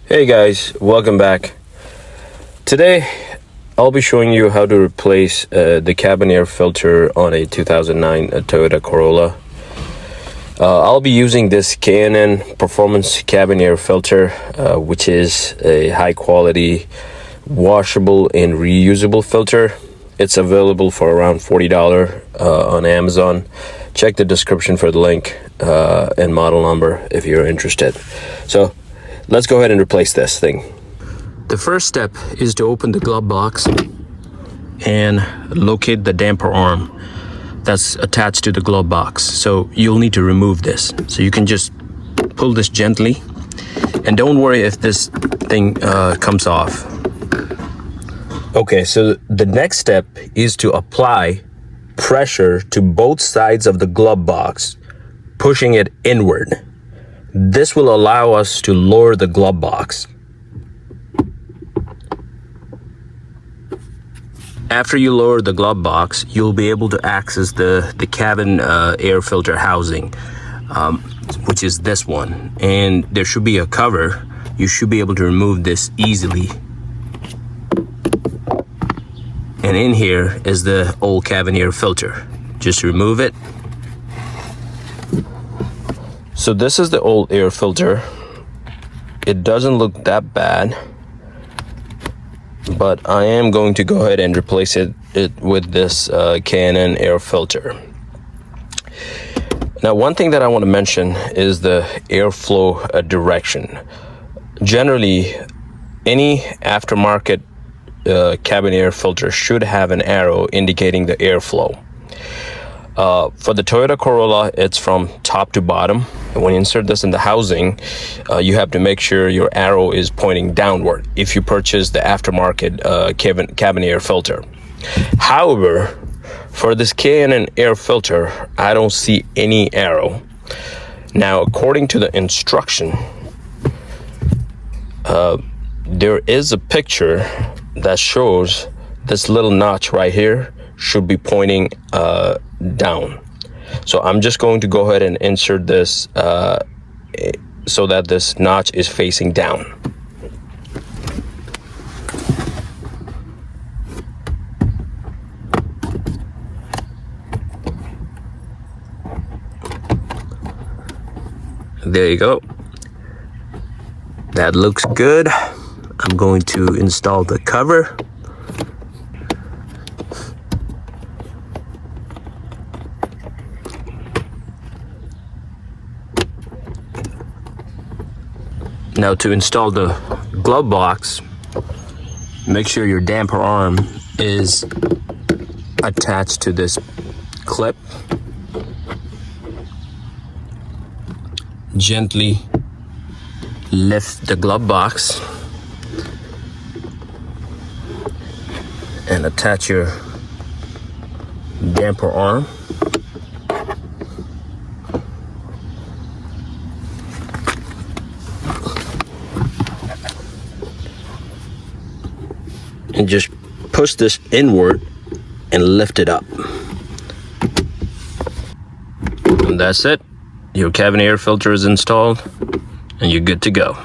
Hey guys, welcome back. Today I'll be showing you how to replace the cabin air filter on a 2009 Toyota Corolla. I'll be using this K&N Performance cabin air filter, which is a high quality washable and reusable filter. It's available for around $40 on Amazon. Check the description for the link and model number if you're interested. So let's go ahead and replace this thing. The first step is to open the glove box and locate the damper arm that's attached to the glove box. So you'll need to remove this. So you can just pull this gently, and don't worry if this thing comes off. Okay, so the next step is to apply pressure to both sides of the glove box, pushing it inward. This will allow us to lower the glove box. After you lower the glove box, you'll be able to access the cabin air filter housing, which is this one. And there should be a cover. You should be able to remove this easily. And in here is the old cabin air filter. Just remove it. So this is the old air filter. It doesn't look that bad, but I am going to go ahead and replace it with this K&N air filter. Now, one thing that I want to mention is the airflow direction. Generally, any aftermarket cabin air filter should have an arrow indicating the airflow. For the Toyota Corolla, it's from top to bottom. And when you insert this in the housing, you have to make sure your arrow is pointing downward if you purchase the aftermarket cabin air filter. However, for this K&N air filter, I don't see any arrow. Now, according to the instruction, there is a picture that shows this little notch right here should be pointing down. So I'm just going to go ahead and insert this so that this notch is facing down. There you go. That looks good. I'm going to install the cover. Now, to install the glove box, make sure your damper arm is attached to this clip. Gently lift the glove box and attach your damper arm. And just push this inward and lift it up. And that's it. Your cabin air filter is installed and you're good to go.